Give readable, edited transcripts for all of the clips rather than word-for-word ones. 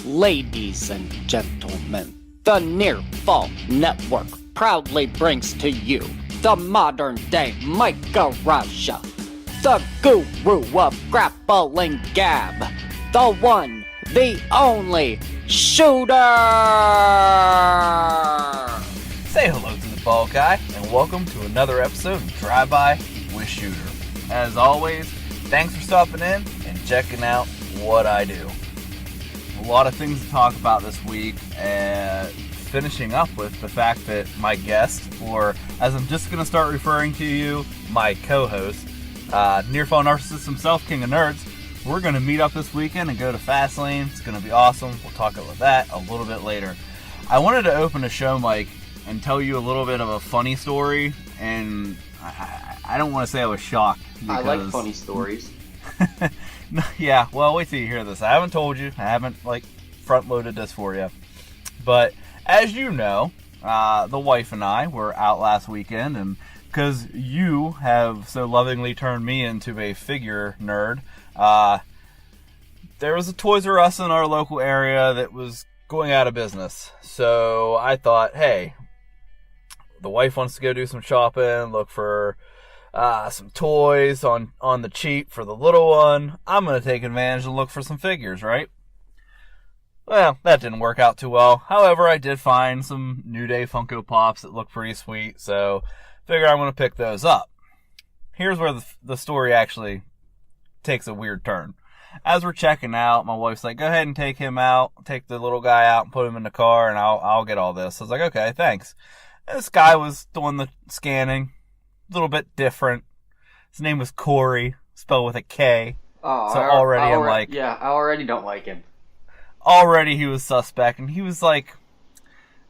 Ladies and gentlemen, the Near Fall Network proudly brings to you the modern-day Micah Russia, the guru of grappling gab, the one, the only, Shooter! Say hello to the bald guy, and welcome to another episode of Drive-By with Shooter. As always, thanks for stopping in and checking out what I do. A lot of things to talk about this week, and finishing up with the fact that my guest, or as I'm just going to start referring to you, my co-host, Near Fall Narcissist himself, King of Nerds, we're going to meet up this weekend and go to Fastlane. It's going to be awesome. We'll talk about that a little bit later. I wanted to open a show, Mike, and tell you a little bit of a funny story, and I don't want to say I was shocked. I like funny stories. Yeah, well, wait till you hear this. I haven't told you. I haven't, front-loaded this for you. But, as you know, the wife and I were out last weekend, and because you have so lovingly turned me into a figure nerd, there was a Toys R Us in our local area that was going out of business. So, I thought, hey, the wife wants to go do some shopping, look for some toys on the cheap for the little one. I'm going to take advantage and look for some figures, right? Well, that didn't work out too well. However, I did find some New Day Funko Pops that look pretty sweet, so figure I'm going to pick those up. Here's where the story actually takes a weird turn. As we're checking out, my wife's like, go ahead and take him out, take the little guy out and put him in the car, and I'll get all this. I was like, okay, thanks. And this guy was doing the scanning. Little bit different. His name was Corey, spelled with a K. Oh, so already I'm like... Yeah, I already don't like him. Already he was suspect, and he was like...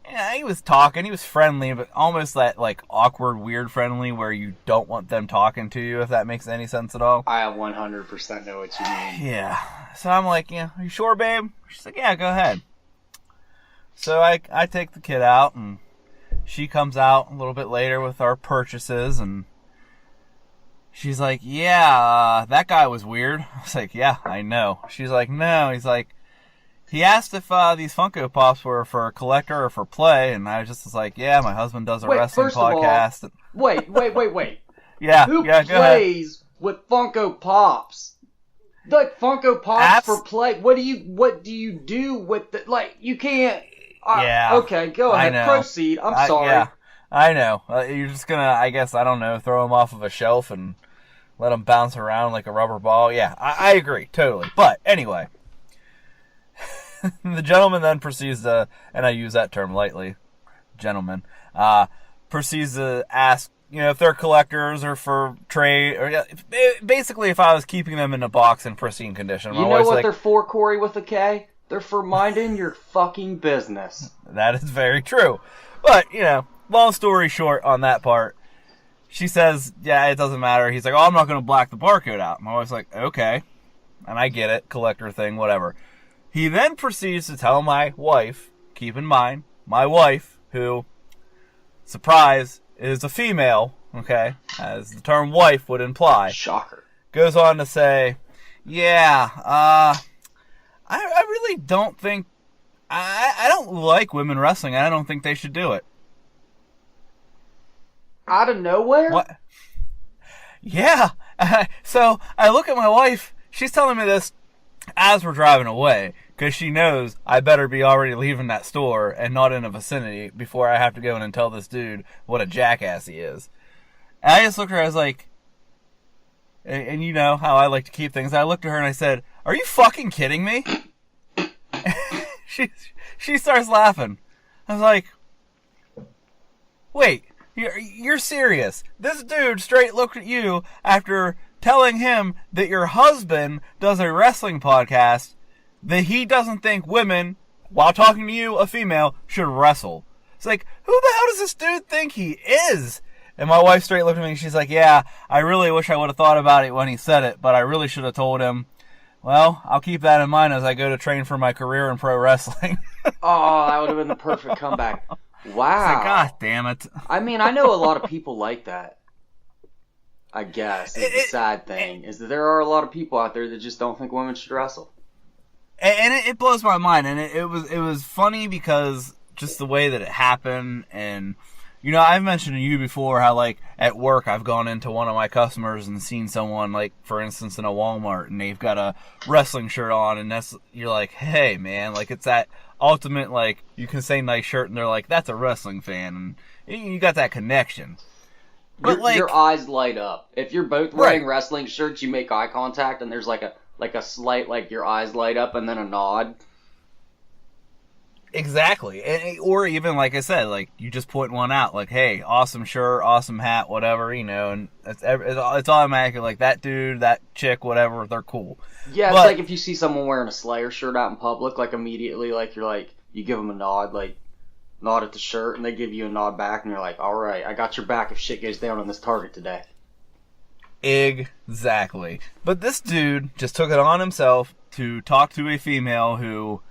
Yeah, he was talking, he was friendly, but almost that, awkward, weird friendly where you don't want them talking to you, if that makes any sense at all. I 100% know what you mean. Yeah. So I'm like, are you sure, babe? She's like, yeah, go ahead. So I take the kid out, and she comes out a little bit later with our purchases, and she's like, yeah, that guy was weird. I was like, yeah, I know. She's like, no. He's like, he asked if these Funko Pops were for a collector or for play, and I just was like, yeah, my husband does a wrestling podcast. Wait. Yeah, Who go plays with Funko Pops? Like, Funko Pops for play? What do you do with the, you can't... Yeah. Okay, go ahead. Proceed. I'm sorry. Yeah, I know. You're just gonna, I guess, I don't know, throw them off of a shelf and let them bounce around like a rubber ball. Yeah, I agree, totally. But anyway, the gentleman then proceeds to, and I use that term lightly, gentleman, proceeds to ask, if they're collectors or for trade, or basically if I was keeping them in a box in pristine condition. You know what they're for, Corey, with a K? They're for minding your fucking business. That is very true. But, long story short on that part, she says, yeah, it doesn't matter. He's like, oh, I'm not going to black the barcode out. My wife's like, okay. And I get it, collector thing, whatever. He then proceeds to tell my wife, keep in mind, my wife, who, surprise, is a female, okay, as the term wife would imply. Shocker. Goes on to say, yeah, I really don't think... I don't like women wrestling. I don't think they should do it. Out of nowhere? What? Yeah. So I look at my wife. She's telling me this as we're driving away, because she knows I better be already leaving that store and not in a vicinity before I have to go in and tell this dude what a jackass he is. And I just looked at her, I was like... And you know how I like to keep things. I looked at her and I said, are you fucking kidding me? She starts laughing. I was like, wait, you're serious? This dude straight looked at you after telling him that your husband does a wrestling podcast, that he doesn't think women, while talking to you, a female, should wrestle. It's like, who the hell does this dude think he is? And my wife straight looked at me and she's like, yeah, I really wish I would have thought about it when he said it, but I really should have told him. Well, I'll keep that in mind as I go to train for my career in pro wrestling. Oh, that would have been the perfect comeback. Wow. It's like, God damn it. I mean, I know a lot of people like that. I guess. The sad thing is that there are a lot of people out there that just don't think women should wrestle. And it blows my mind, and it was funny because just the way that it happened, and you know, I've mentioned to you before how, like, at work I've gone into one of my customers and seen someone, like, for instance, in a Walmart, and they've got a wrestling shirt on, and you're like, hey, man, like, it's that ultimate, like, you can say nice shirt, and they're like, that's a wrestling fan, and you got that connection. But your eyes light up. If you're both wearing wrestling shirts, you make eye contact, and there's like a slight, like, your eyes light up and then a nod. Exactly. Or even, like I said, like, you just point one out, like, hey, awesome shirt, awesome hat, whatever, you know, and it's automatically like, that dude, that chick, whatever, they're cool. Yeah, it's like if you see someone wearing a Slayer shirt out in public, like, immediately, like, you're like, you give them a nod, like, nod at the shirt, and they give you a nod back, and you're like, all right, I got your back if shit goes down on this Target today. Exactly. But this dude just took it on himself to talk to a female who,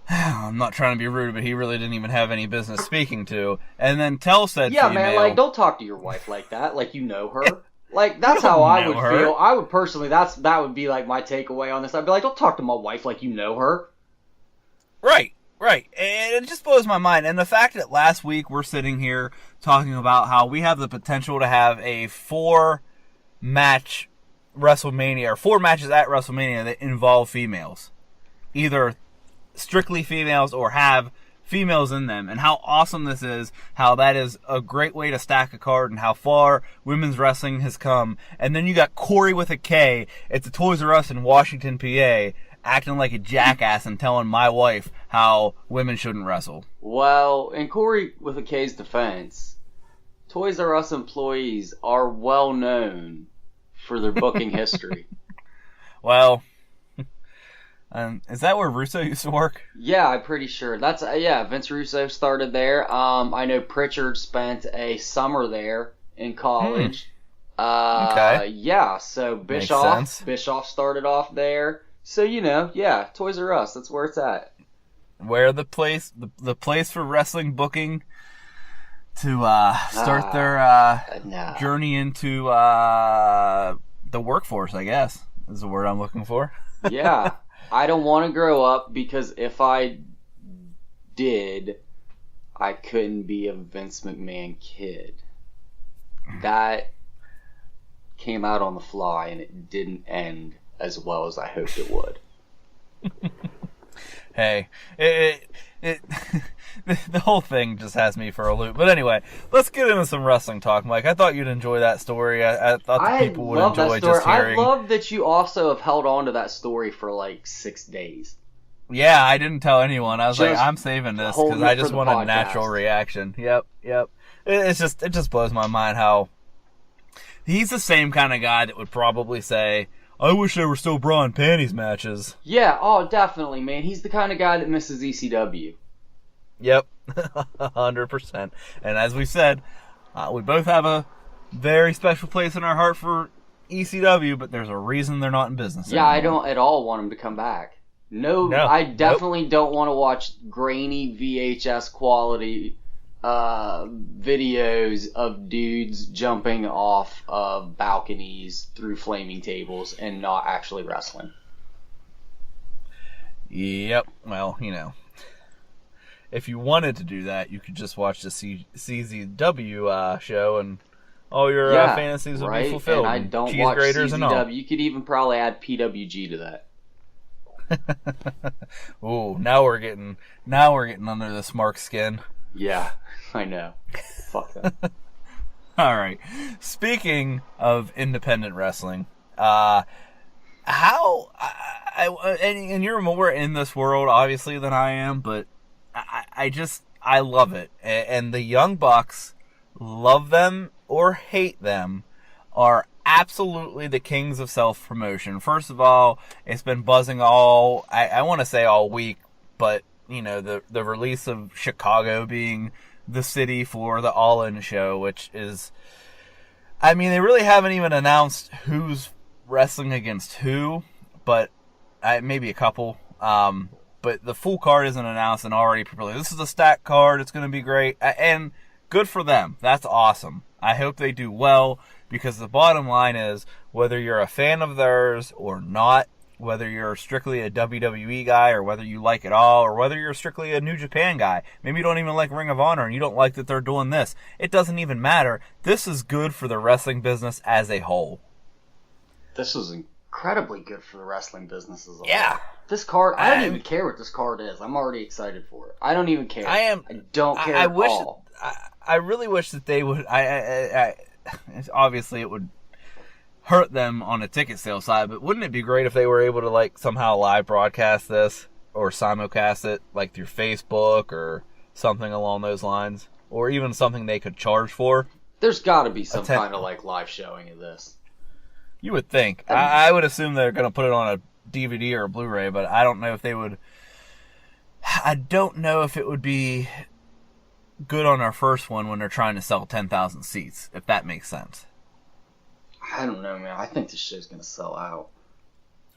I'm not trying to be rude, but he really didn't even have any business speaking to, and then tell said female... Yeah, man, like, don't talk to your wife like that, like, you know her. Like, that's how I would feel. I would personally, that would be, like, my takeaway on this. I'd be like, don't talk to my wife like you know her. Right. And it just blows my mind. And the fact that last week we're sitting here talking about how we have the potential to have a 4-match WrestleMania, or 4 matches at WrestleMania that involve females. Either strictly females or have females in them, and how awesome this is, how that is a great way to stack a card, and how far women's wrestling has come. And then you got Corey with a K at the Toys R Us in Washington, PA, acting like a jackass and telling my wife how women shouldn't wrestle. Well, in Corey with a K's defense, Toys R Us employees are well known for their booking history. Well, is that where Russo used to work? Yeah, I'm pretty sure. Vince Russo started there. I know Pritchard spent a summer there in college. Okay. Yeah, so Bischoff started off there. So, you know, yeah, Toys R Us, that's where it's at. Where the place for wrestling booking to start their journey into the workforce, I guess, is the word I'm looking for. Yeah. I don't want to grow up, because if I did, I couldn't be a Vince McMahon kid. That came out on the fly, and it didn't end as well as I hoped it would. Hey, the whole thing just has me for a loop. But anyway, let's get into some wrestling talk, Mike. I thought you'd enjoy that story. I thought the people would enjoy just hearing. I love that you also have held on to that story for like 6 days. Yeah, I didn't tell anyone. I was like, I'm saving this because I just want a natural reaction. Yep. It just blows my mind how he's the same kind of guy that would probably say, I wish there were still bra and panties matches. Yeah, oh, definitely, man. He's the kind of guy that misses ECW. Yep, 100%. And as we said, we both have a very special place in our heart for ECW, but there's a reason they're not in business anymore. I don't at all want him to come back. No, I definitely don't want to watch grainy VHS quality videos of dudes jumping off of balconies through flaming tables and not actually wrestling. Yep. Well, you know, if you wanted to do that, you could just watch the CZW show, and all your fantasies would be fulfilled. And I don't watch CZW. You could even probably add PWG to that. Ooh, now we're getting under the smart skin. Yeah, I know. Fuck that. All right. Speaking of independent wrestling, and you're more in this world obviously than I am, but I love it. And the Young Bucks, love them or hate them, are absolutely the kings of self-promotion. First of all, it's been buzzing I want to say all week, but you know, the release of Chicago being the city for the All In show, which is, I mean, they really haven't even announced who's wrestling against who, but maybe a couple. But the full card isn't announced, and already people are like, this is a stacked card, it's going to be great, and good for them. That's awesome. I hope they do well, because the bottom line is, whether you're a fan of theirs or not, whether you're strictly a WWE guy or whether you like it all or whether you're strictly a New Japan guy. Maybe you don't even like Ring of Honor and you don't like that they're doing this. It doesn't even matter. This is good for the wrestling business as a whole. This is incredibly good for the wrestling business as a Yeah. whole. This card, I don't even care what this card is. I'm already excited for it. I don't even care. I don't care at all. I really wish that they would. Obviously, it would hurt them on a ticket sale side, but wouldn't it be great if they were able to like somehow live broadcast this or simulcast it like through Facebook or something along those lines, or even something they could charge for? There's got to be some kind of like live showing of this. You would think. I would assume they're going to put it on a DVD or a Blu-ray, but I don't know if they would. I don't know if it would be good on our first one when they're trying to sell 10,000 seats, if that makes sense. I don't know, man. I think this show's going to sell out.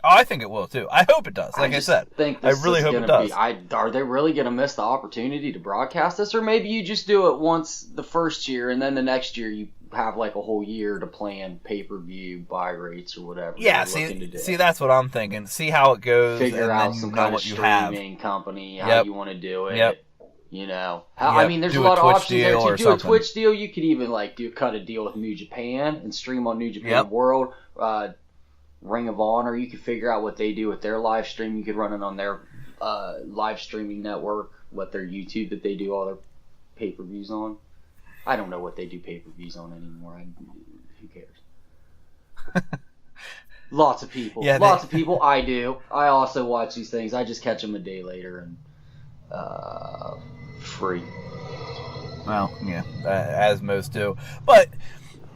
Oh, I think it will, too. I hope it does, like I said. I really hope it does. Are they really going to miss the opportunity to broadcast this? Or maybe you just do it once the first year, and then the next year you have like a whole year to plan pay-per-view, buy rates, or whatever. Yeah, see, that's what I'm thinking. See how it goes, figure out some kind of streaming company, how you want to do it. Yep. You know, I mean, there's a lot of options there. To do a Twitch deal, you could even like cut a deal with New Japan and stream on New Japan World, Ring of Honor. You could figure out what they do with their live stream. You could run it on their live streaming network, what their YouTube that they do all their pay-per-views on. I don't know what they do pay-per-views on anymore. Who cares? Lots of people. Yeah, lots of people. I do. I also watch these things. I just catch them a day later and free. Well, yeah, as most do. But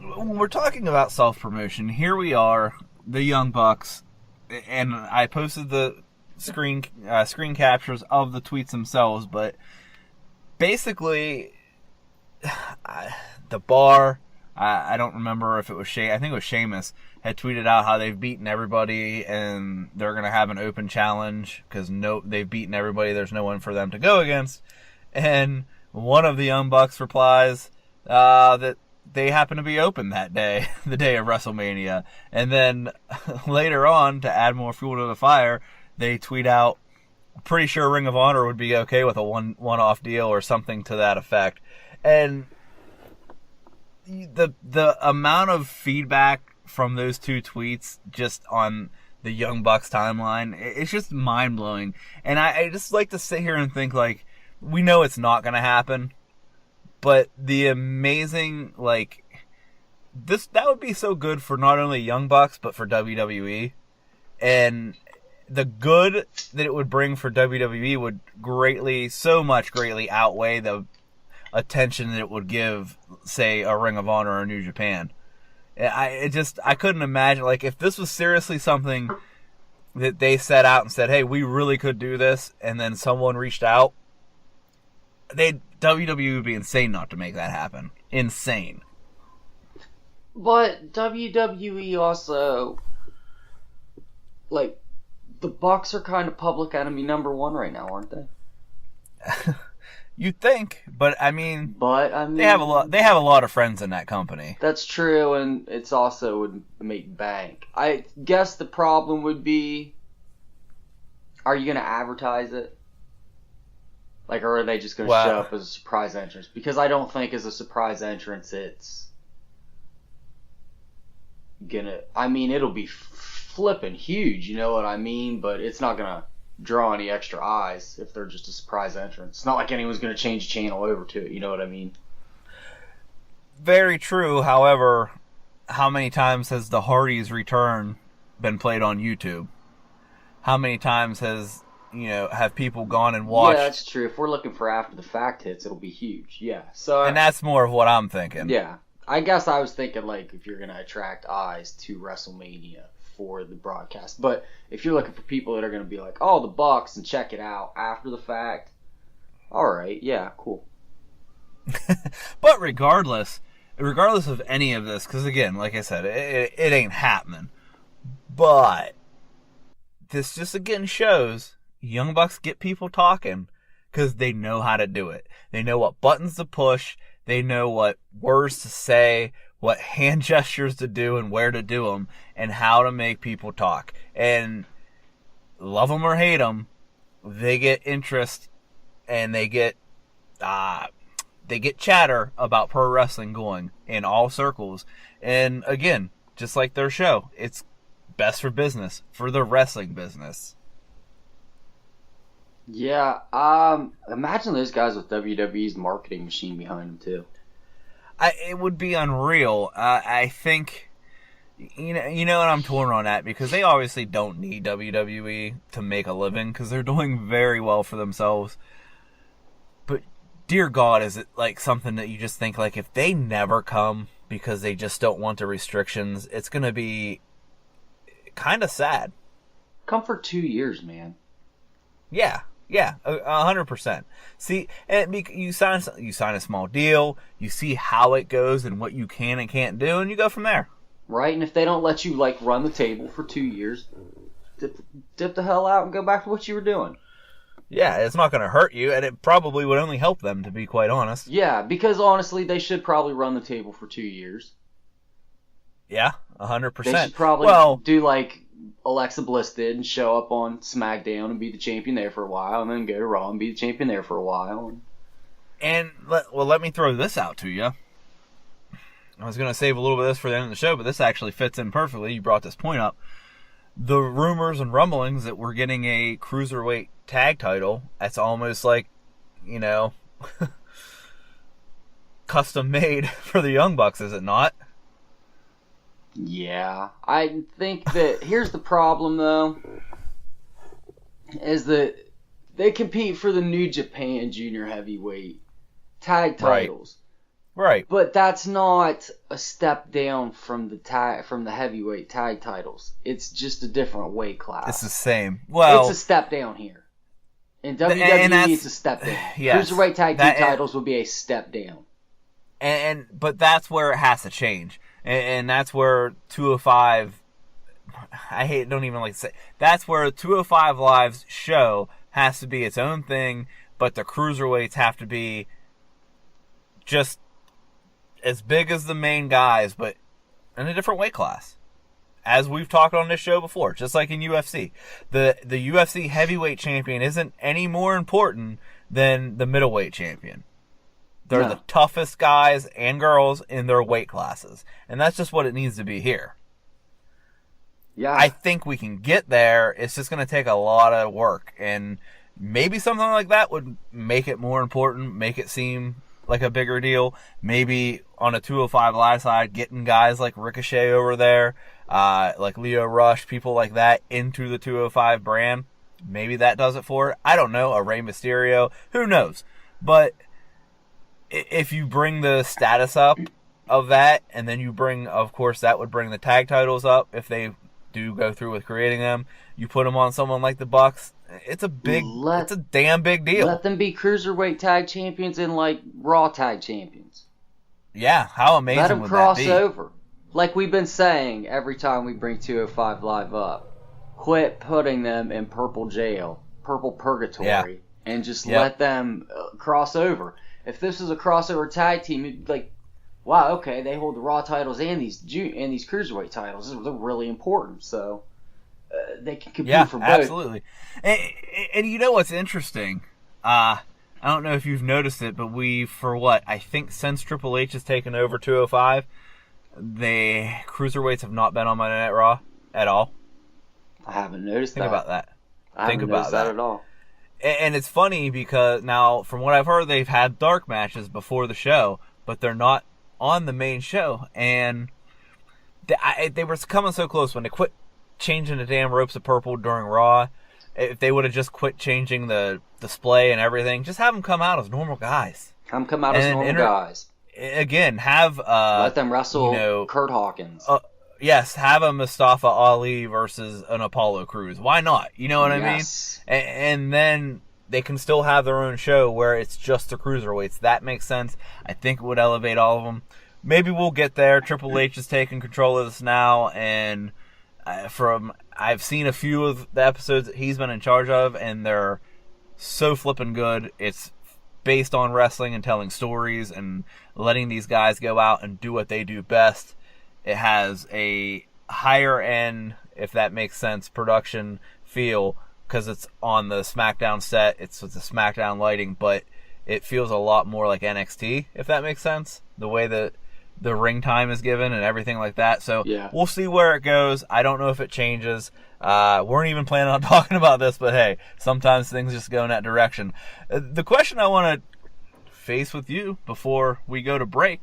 when we're talking about self-promotion, here we are, the Young Bucks, and I posted the screen captures of the tweets themselves, but basically, the Bar, I don't remember if it was I think it was Sheamus, had tweeted out how they've beaten everybody and they're going to have an open challenge because they've beaten everybody. There's no one for them to go against. And one of the Young Bucks replies that they happen to be open that day, the day of WrestleMania. And then later on, to add more fuel to the fire, they tweet out, pretty sure Ring of Honor would be okay with a one-off deal or something to that effect. And the amount of feedback from those two tweets just on the Young Bucks timeline, it's just mind-blowing. And I just like to sit here and think, like, we know it's not going to happen, but the amazing, like, that would be so good for not only Young Bucks, but for WWE. And the good that it would bring for WWE would greatly outweigh the attention that it would give, say, a Ring of Honor or New Japan. I couldn't imagine, like, if this was seriously something that they set out and said, hey, we really could do this, and then someone reached out, WWE would be insane not to make that happen. Insane. But WWE also, like, the Bucks are kind of public enemy number one right now, aren't they? You'd think, but I mean, they have a lot of friends in that company. That's true, and it's also would make bank. I guess the problem would be, are you going to advertise it? Like, or are they just going to show up as a surprise entrance? Because I don't think as a surprise entrance it's gonna. I mean, it'll be flipping huge, you know what I mean? But it's not gonna draw any extra eyes if they're just a surprise entrance. It's not like anyone's going to change the channel over to it, you know what I mean? Very true. However, how many times has the Hardys' return been played on YouTube? How many times have people gone and watched? Yeah, that's true. If we're looking for after the fact hits, it'll be huge. Yeah. So and that's more of what I'm thinking. Yeah. I guess I was thinking, like, if you're going to attract eyes to WrestleMania for the broadcast. But if you're looking for people that are going to be like, oh, the Bucks, and check it out after the fact, all right, yeah, cool. But regardless of any of this, because again, like I said, it ain't happening. But this just again shows Young Bucks get people talking because they know how to do it. They know what buttons to push. They know what words to say, what hand gestures to do and where to do them, and how to make people talk. And love them or hate them, they get interest and they get chatter about pro wrestling going in all circles. And again, just like their show, it's best for business, for the wrestling business. Yeah, imagine those guys with WWE's marketing machine behind them too. It would be unreal. I think, you know what, I'm torn on that because they obviously don't need WWE to make a living because they're doing very well for themselves. But dear God, is it like something that you just think like if they never come because they just don't want the restrictions, it's going to be kind of sad. Come for 2 years, man. Yeah, 100%. See, and you sign a small deal, you see how it goes and what you can and can't do, and you go from there. Right, and if they don't let you like run the table for 2 years, dip the hell out and go back to what you were doing. Yeah, it's not going to hurt you, and it probably would only help them, to be quite honest. Yeah, because honestly, they should probably run the table for 2 years. Yeah, 100%. They should probably do like Alexa Bliss did and show up on SmackDown and be the champion there for a while, and then go to Raw and be the champion there for a while. And let me throw this out to you. I was going to save a little bit of this for the end of the show, but this actually fits in perfectly. You brought this point up. The rumors and rumblings that we're getting a cruiserweight tag title, that's almost like, custom made for the Young Bucks, is it not? Yeah, I think that here's the problem though, is that they compete for the New Japan Junior Heavyweight tag titles. Right. But that's not a step down from the heavyweight tag titles. It's just a different weight class. It's the same. Well, it's a step down here. In WWE, it's a step down. Yes, cruiserweight tag team titles will be a step down. But that's where it has to change. And that's where 205, don't even like to say, that's where 205 Live's show has to be its own thing, but the cruiserweights have to be just as big as the main guys, but in a different weight class. As we've talked on this show before, just like in UFC. The UFC heavyweight champion isn't any more important than the middleweight champion. They're the toughest guys and girls in their weight classes. And that's just what it needs to be here. Yeah. I think we can get there. It's just going to take a lot of work. And maybe something like that would make it more important, make it seem like a bigger deal. Maybe on a 205 Live side, getting guys like Ricochet over there, like Leo Rush, people like that into the 205 brand. Maybe that does it for it. I don't know. A Rey Mysterio. Who knows? But if you bring the status up of that, and then you bring, of course, that would bring the tag titles up if they do go through with creating them. You put them on someone like the Bucks. It's a damn big deal. Let them be cruiserweight tag champions and like Raw tag champions. Yeah, how amazing would that be? Let them cross over. Like we've been saying every time we bring 205 Live up, quit putting them in purple jail, purple purgatory, and just let them cross over. If this was a crossover tag team, it'd be like, wow, okay, they hold the Raw titles and these cruiserweight titles. They're really important, so they can compete for both. Yeah, absolutely. And you know what's interesting? I don't know if you've noticed it, but I think since Triple H has taken over 205, the cruiserweights have not been on Monday Night Raw at all. I haven't noticed that. Think about that. I haven't noticed that at all. And it's funny because now, from what I've heard, they've had dark matches before the show, but they're not on the main show. And they were coming so close when they quit changing the damn ropes of purple during Raw. If they would have just quit changing the display and everything, just have them come out as normal guys. Have them come out as normal guys. Again, have let them wrestle Kurt Hawkins. Yes, have a Mustafa Ali versus an Apollo Crews. Why not? You know what I mean? And then they can still have their own show where it's just the cruiserweights. That makes sense. I think it would elevate all of them. Maybe we'll get there. Triple H is taking control of this now, and I've seen a few of the episodes that he's been in charge of, and they're so flippin' good. It's based on wrestling and telling stories and letting these guys go out and do what they do best. It has a higher end, if that makes sense, production feel because it's on the SmackDown set. It's with the SmackDown lighting, but it feels a lot more like NXT, if that makes sense. The way that the ring time is given and everything like that. So we'll see where it goes. I don't know if it changes. Weren't even planning on talking about this, but hey, sometimes things just go in that direction. The question I want to face with you before we go to break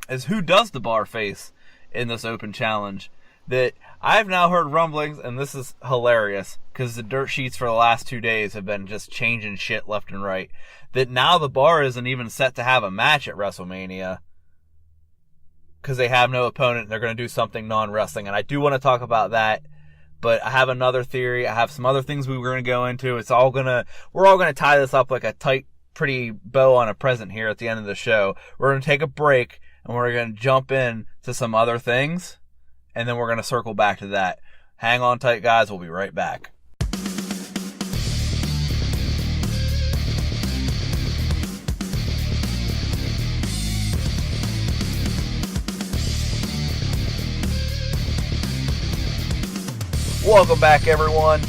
is, who does the bar face in this open challenge? That I've now heard rumblings, and this is hilarious because the dirt sheets for the last 2 days have been just changing shit left and right, that now the bar isn't even set to have a match at WrestleMania because they have no opponent and they're going to do something non-wrestling. And I do want to talk about that, but I have another theory. I have some other things we were going to go into. We're all going to tie this up like a tight, pretty bow on a present here at the end of the show. We're going to take a break and we're going to jump in to some other things, and then we're going to circle back to that. Hang on tight, guys. We'll be right back. Welcome back, everyone.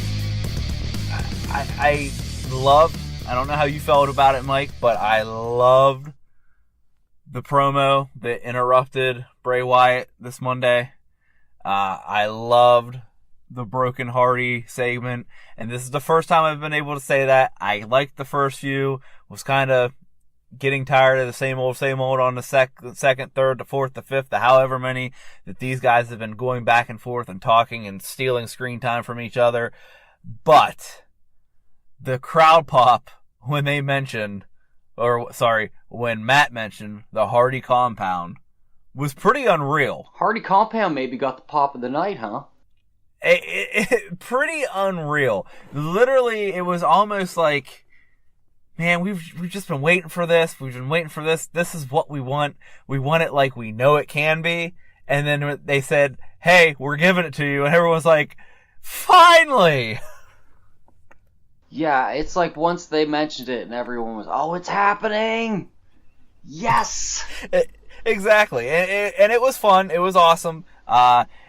I don't know how you felt about it, Mike, but I loved the promo that interrupted Bray Wyatt this Monday. I loved the Broken Hardy segment, and this is the first time I've been able to say that. I liked the first few, was kind of getting tired of the same old on the second, third, the fourth, the fifth, the however many that these guys have been going back and forth and talking and stealing screen time from each other. But the crowd pop when Matt mentioned the Hardy compound was pretty unreal. Hardy compound maybe got the pop of the night, huh? Pretty unreal. Literally, it was almost like, man, we've just been waiting for this. We've been waiting for this. This is what we want. We want it like we know it can be. And then they said, hey, we're giving it to you. And everyone's like, finally! Yeah, it's like once they mentioned it and everyone was, oh, it's happening! Yes! Exactly. And it was fun. It was awesome.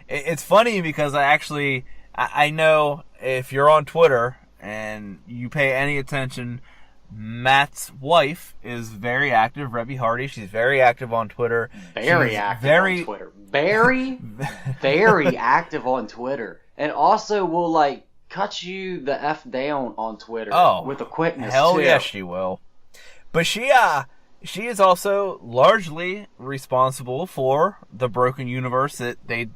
It's funny because I know if you're on Twitter and you pay any attention, Matt's wife is very active, Rebby Hardy. She's very active on Twitter. Very active on Twitter. Very active on Twitter. And also will, like, cut you the F down on Twitter with a quickness, hell too. Yes, she will. But she is also largely responsible for the broken universe that they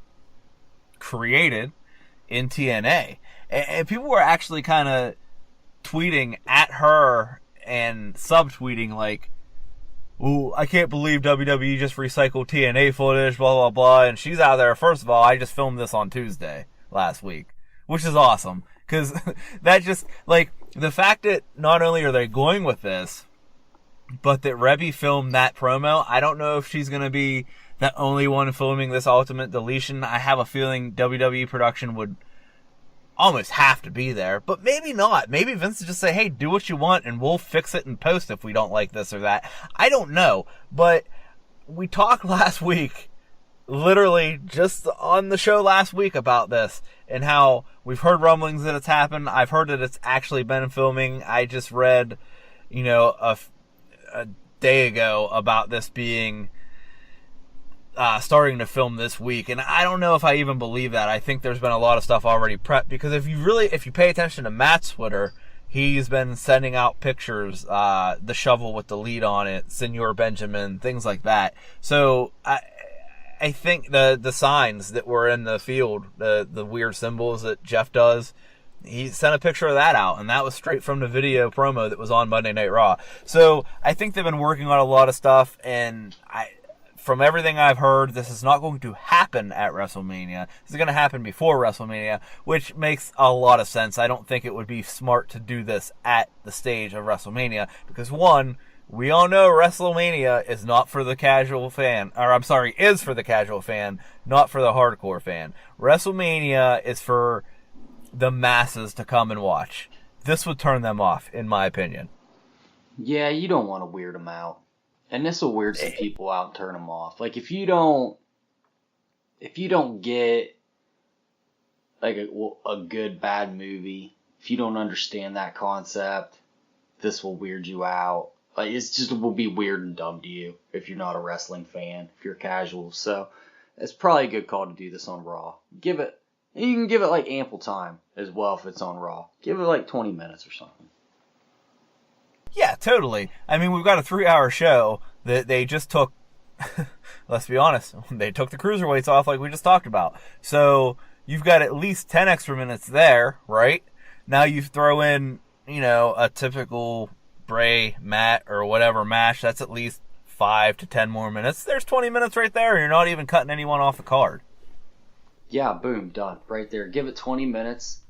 created in TNA. And people were actually kind of tweeting at her and subtweeting like, ooh, I can't believe WWE just recycled TNA footage, blah, blah, blah. And she's out there. First of all, I just filmed this on Tuesday last week, which is awesome. Because that just, like, the fact that not only are they going with this, but that Rebby filmed that promo, I don't know if she's going to be the only one filming this Ultimate Deletion. I have a feeling WWE production would almost have to be there, but maybe not. Maybe Vince would just say, hey, do what you want and we'll fix it in post if we don't like this or that. I don't know, but we talked last week, literally just on the show last week, about this and how we've heard rumblings that it's happened. I've heard that it's actually been filming. I just read, a day ago about this being starting to film this week, and I don't know if I even believe that. I think there's been a lot of stuff already prepped, because if you pay attention to Matt's Twitter, he's been sending out pictures, the shovel with the lead on it, Senor Benjamin, things like that. So I think the signs that were in the field, the weird symbols that Jeff does, he sent a picture of that out, and that was straight from the video promo that was on Monday Night Raw. So I think they've been working on a lot of stuff, and from everything I've heard, this is not going to happen at WrestleMania. This is going to happen before WrestleMania, which makes a lot of sense. I don't think it would be smart to do this at the stage of WrestleMania, because one, we all know WrestleMania is not for the casual fan, is for the casual fan, not for the hardcore fan. WrestleMania is for the masses to come and watch. This would turn them off, in my opinion. Yeah, you don't want to weird them out. And this will weird some people out and turn them off. Like, if you don't get like a good bad movie if you don't understand that concept, this will weird you out. Like, it will be weird and dumb to you if you're not a wrestling fan, if you're casual. So it's probably a good call to do this on Raw. You can give it like ample time as well if it's on Raw. Give it like 20 minutes or something. Yeah, totally. I mean, we've got a 3-hour show that they just took, let's be honest, they took the cruiserweights off like we just talked about. So you've got at least 10 extra minutes there, right? Now you throw in, a typical Bray, Matt, or whatever match. That's at least 5 to 10 more minutes. There's 20 minutes right there, and you're not even cutting anyone off the card. Yeah, boom, done. Right there. Give it 20 minutes.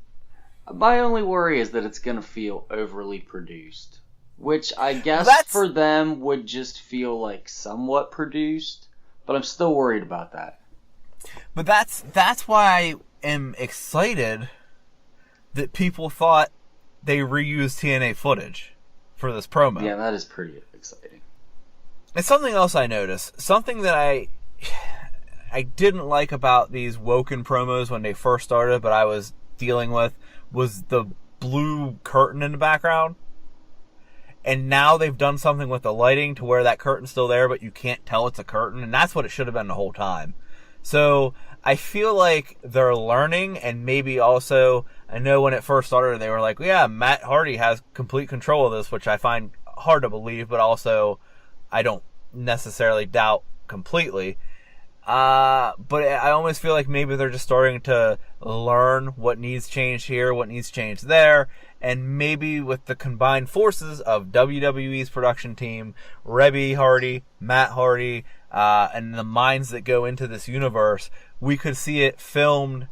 My only worry is that it's going to feel overly produced. Which I guess for them would just feel like somewhat produced, but I'm still worried about that. But that's why I am excited that people thought they reused TNA footage for this promo. Yeah, that is pretty exciting. And something else I noticed, something that I didn't like about these Woken promos when they first started, but I was dealing with, was the blue curtain in the background. And now they've done something with the lighting to where that curtain's still there, but you can't tell it's a curtain. And that's what it should have been the whole time. So I feel like they're learning, and maybe also, I know when it first started, they were like, yeah, Matt Hardy has complete control of this, which I find hard to believe, but also I don't necessarily doubt completely. But I almost feel like maybe they're just starting to learn what needs changed here, what needs changed there, and maybe with the combined forces of WWE's production team, Rebby Hardy, Matt Hardy, and the minds that go into this universe, we could see it filmed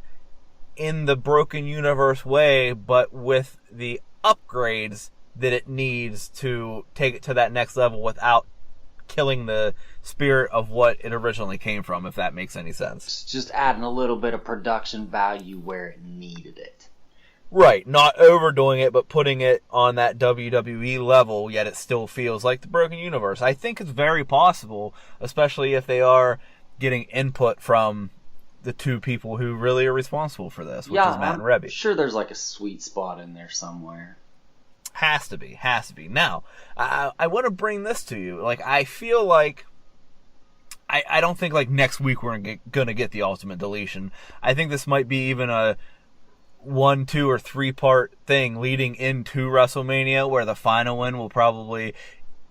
in the Broken Universe way, but with the upgrades that it needs to take it to that next level without killing the spirit of what it originally came from, if that makes any sense. Just adding a little bit of production value where it needed it. Right, not overdoing it, but putting it on that WWE level, yet it still feels like the Broken Universe. I think it's very possible, especially if they are getting input from the two people who really are responsible for this, which is Matt and Rebby. Sure there's like a sweet spot in there somewhere. Has to be. Now, I want to bring this to you. Like, I feel like I don't think like next week we're gonna get the Ultimate Deletion. I think this might be even a 1, 2, or 3 part thing leading into WrestleMania, where the final one will probably,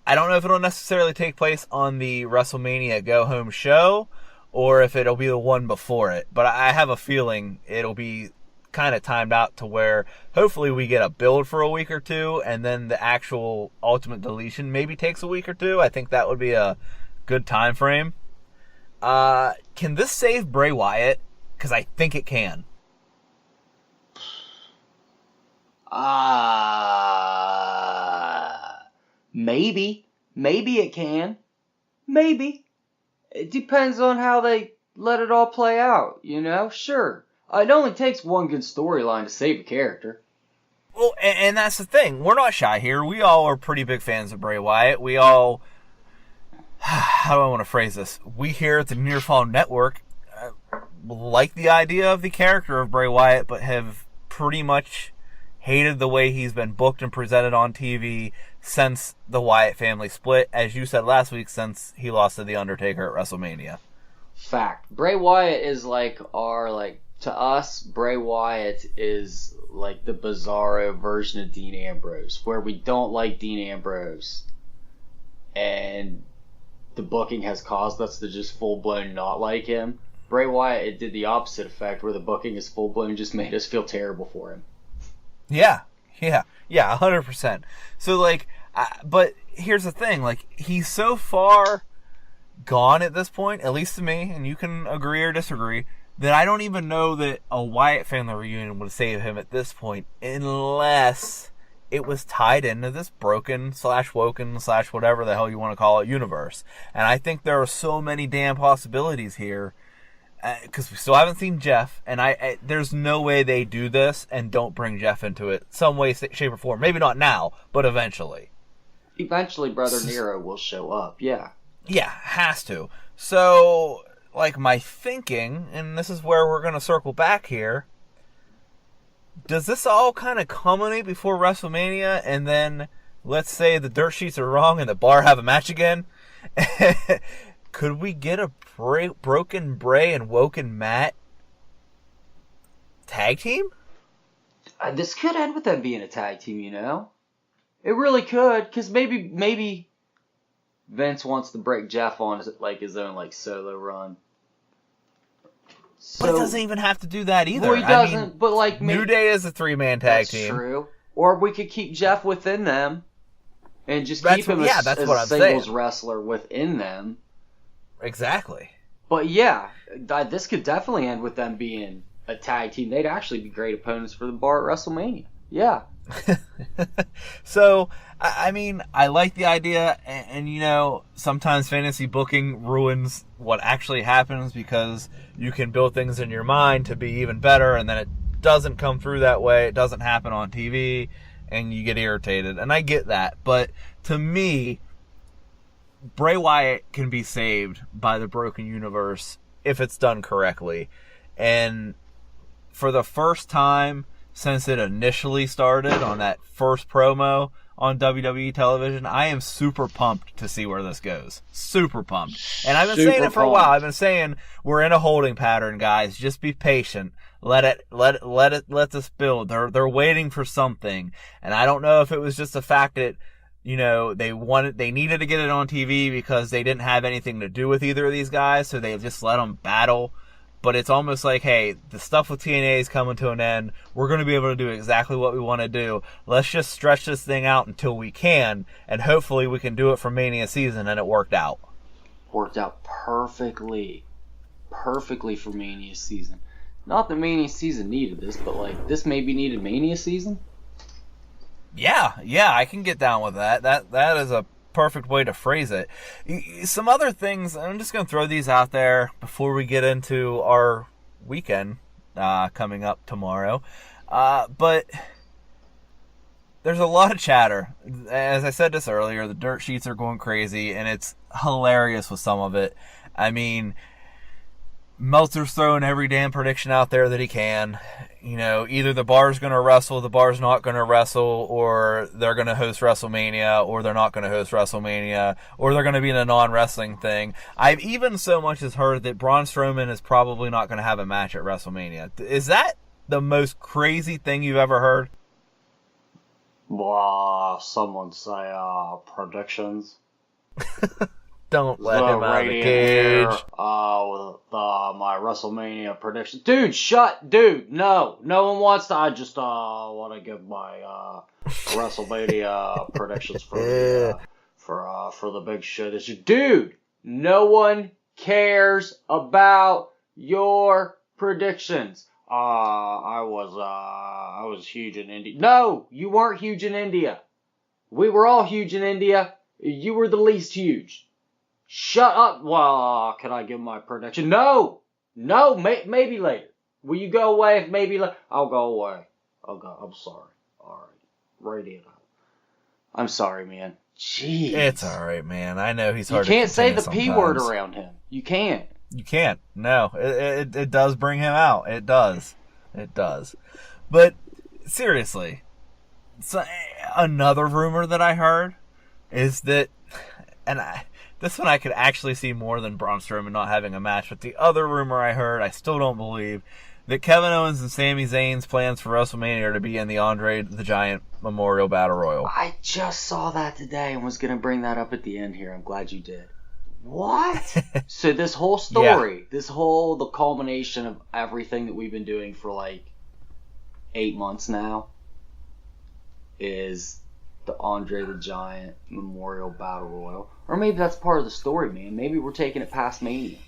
I don't know if it'll necessarily take place on the WrestleMania Go Home show, or if it'll be the one before it. But I have a feeling it'll be kind of timed out to where hopefully we get a build for a week or two, and then the actual Ultimate Deletion maybe takes a week or two. I think that would be a good time frame. Can this save Bray Wyatt? Because I think it can. Maybe. Maybe it can. Maybe. It depends on how they let it all play out, Sure. It only takes one good storyline to save a character. Well, and that's the thing. We're not shy here. We all are pretty big fans of Bray Wyatt. We all... How do I want to phrase this? We here at the Near Fall Network like the idea of the character of Bray Wyatt, but have pretty much hated the way he's been booked and presented on TV since the Wyatt family split. As you said last week, since he lost to The Undertaker at WrestleMania. Fact. Bray Wyatt is to us, Bray Wyatt is like the bizarro version of Dean Ambrose, where we don't like Dean Ambrose, and the booking has caused us to just full-blown not like him. Bray Wyatt, it did the opposite effect, where the booking is full-blown just made us feel terrible for him. Yeah, 100%. So, but here's the thing, he's so far gone at this point, at least to me, and you can agree or disagree, that I don't even know that a Wyatt family reunion would save him at this point, unless it was tied into this broken / woken / whatever the hell you want to call it universe. And I think there are so many damn possibilities here, because we still haven't seen Jeff, and there's no way they do this and don't bring Jeff into it some way, shape, or form. Maybe not now, but eventually. Eventually Brother Nero will show up, yeah. Yeah, has to. So, my thinking, and this is where we're going to circle back here, does this all kind of culminate before WrestleMania, and then let's say the dirt sheets are wrong and the Bar have a match again? Could we get a Broken Bray and Woken Matt tag team? This could end with them being a tag team, you know? It really could, because maybe Vince wants to break Jeff on his own solo run. But it doesn't even have to do that either. Well, he doesn't, but New Day is a 3-man tag team. That's true. Or we could keep Jeff within them and just keep him as a singles wrestler within them. Exactly. But yeah, this could definitely end with them being a tag team. They'd actually be great opponents for the Bar at WrestleMania. Yeah. So, I like the idea, and sometimes fantasy booking ruins what actually happens because you can build things in your mind to be even better, and then it doesn't come through that way. It doesn't happen on TV, and you get irritated. And I get that. But to me, Bray Wyatt can be saved by the Broken Universe if it's done correctly. And for the first time since it initially started on that first promo on WWE television, I am super pumped to see where this goes. Super pumped. And I've been saying it for a while. I've been saying we're in a holding pattern, guys. Just be patient. Let this build. They're waiting for something. And I don't know if it was just the fact that they needed to get it on TV because they didn't have anything to do with either of these guys, so they just let them battle. But it's almost like, hey, the stuff with TNA is coming to an end. We're going to be able to do exactly what we want to do. Let's just stretch this thing out until we can, and hopefully we can do it for Mania season, and it worked out. Worked out perfectly. Perfectly for Mania season. Not that Mania season needed this, but this maybe needed Mania season? Yeah, I can get down with that. That is a perfect way to phrase it. Some other things, I'm just going to throw these out there before we get into our weekend coming up tomorrow. But there's a lot of chatter. As I said this earlier, the dirt sheets are going crazy, and it's hilarious with some of it. Meltzer's throwing every damn prediction out there that he can. Either the Bar's going to wrestle, the Bar's not going to wrestle, or they're going to host WrestleMania, or they're not going to host WrestleMania, or they're going to be in a non-wrestling thing. I've even so much as heard that Braun Strowman is probably not going to have a match at WrestleMania. Is that the most crazy thing you've ever heard? Someone say predictions. Don't let him out of the cage. With my WrestleMania predictions. Dude, no one wants to. I just want to give my WrestleMania predictions for the big show this year. Dude, no one cares about your predictions. I was huge in India. No, you weren't huge in India. We were all huge in India. You were the least huge. Shut up. Well, can I give my prediction? No, maybe later. Will you go away? Maybe later. I'll go away. I'm sorry. All right. Radiant out. I'm sorry, man. Jeez. It's all right, man. I know he's hard to You can't say the sometimes. P word around him. You can't. You can't. No. It does bring him out. It does. But seriously, so another rumor that I heard is that, this one I could actually see more than Braun Strowman not having a match, but the other rumor I heard, I still don't believe, that Kevin Owens and Sami Zayn's plans for WrestleMania are to be in the Andre the Giant Memorial Battle Royal. I just saw that today and was going to bring that up at the end here. I'm glad you did. What? So this whole story, the culmination of everything that we've been doing for 8 months now is the Andre the Giant Memorial Battle Royal. Or maybe that's part of the story, man. Maybe we're taking it past Mania.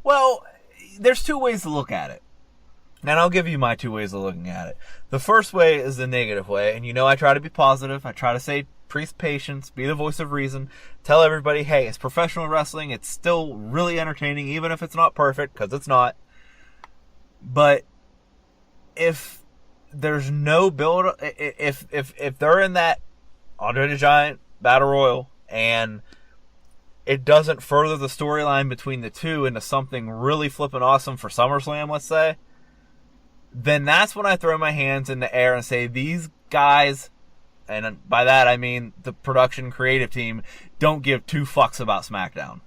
Well, there's two ways to look at it. And I'll give you my two ways of looking at it. The first way is the negative way. And I try to be positive. I try to say patience, be the voice of reason. Tell everybody, hey, it's professional wrestling. It's still really entertaining, even if it's not perfect, because it's not. But if there's no build, if they're in that Andre the Giant Battle Royal and it doesn't further the storyline between the two into something really flippin' awesome for SummerSlam, let's say, then that's when I throw my hands in the air and say these guys, and by that I mean the production creative team, don't give two fucks about SmackDown.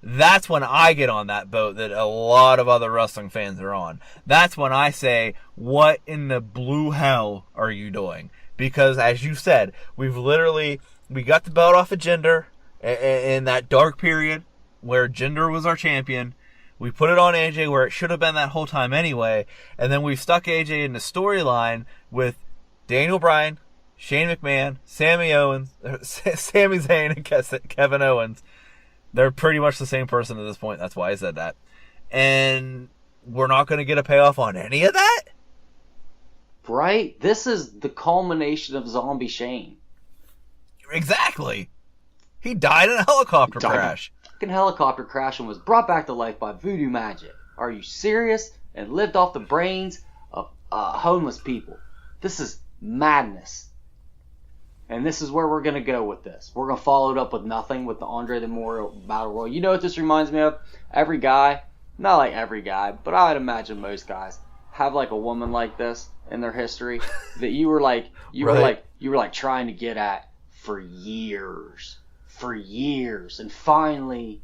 That's when I get on that boat that a lot of other wrestling fans are on. That's when I say, what in the blue hell are you doing? Because as you said, we got the belt off of Jinder in that dark period where Jinder was our champion. We put it on AJ where it should have been that whole time anyway. And then we stuck AJ in the storyline with Daniel Bryan, Shane McMahon, Sami Zayn, and Kevin Owens. They're pretty much the same person at this point. That's why I said that. And we're not going to get a payoff on any of that? Right? This is the culmination of Zombie Shane. Exactly. He died in a helicopter crash. Fucking helicopter crash and was brought back to life by voodoo magic. Are you serious? And lived off the brains of homeless people. This is madness. And this is where we're going to go with this. We're going to follow it up with nothing with the Andre the Memorial Battle Royal. You know what this reminds me of? Every guy, not like every guy, but I would imagine most guys have like a woman like this in their history that you were like trying to get at for years, and finally,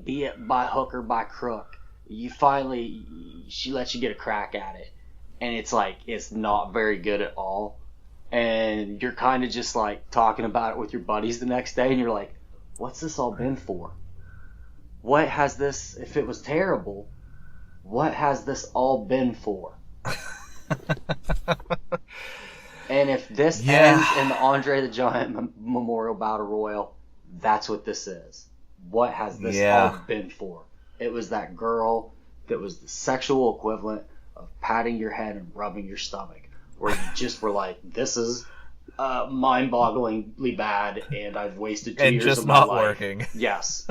be it by hook or by crook, she lets you get a crack at it, and it's like it's not very good at all. And you're kind of just like talking about it with your buddies the next day, and you're like, what's this all been for? What has this, if it was terrible, what has this all been for? And if this ends in the Andre the Giant Memorial Battle Royal, that's what this is. What has this all been for? It was that girl that was the sexual equivalent of patting your head and rubbing your stomach. Where you just were like, this is mind-bogglingly bad, and I've wasted 2 years of my life. And just not working. Yes.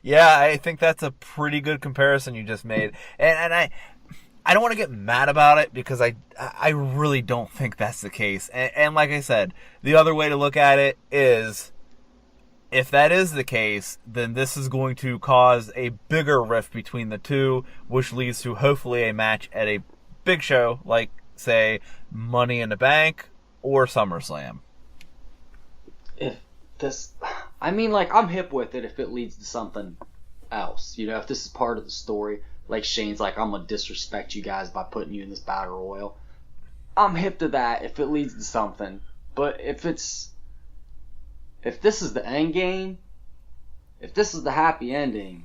Yeah, I think that's a pretty good comparison you just made. And I don't want to get mad about it, because I really don't think that's the case. And like I said, the other way to look at it is, if that is the case, then this is going to cause a bigger rift between the two, which leads to hopefully a match at a big show, like, say, Money in the Bank or SummerSlam. I'm hip with it if it leads to something else. You know, if this is part of the story, like Shane's like, I'm going to disrespect you guys by putting you in this battle royal. I'm hip to that if it leads to something. But if this is the end game, if this is the happy ending,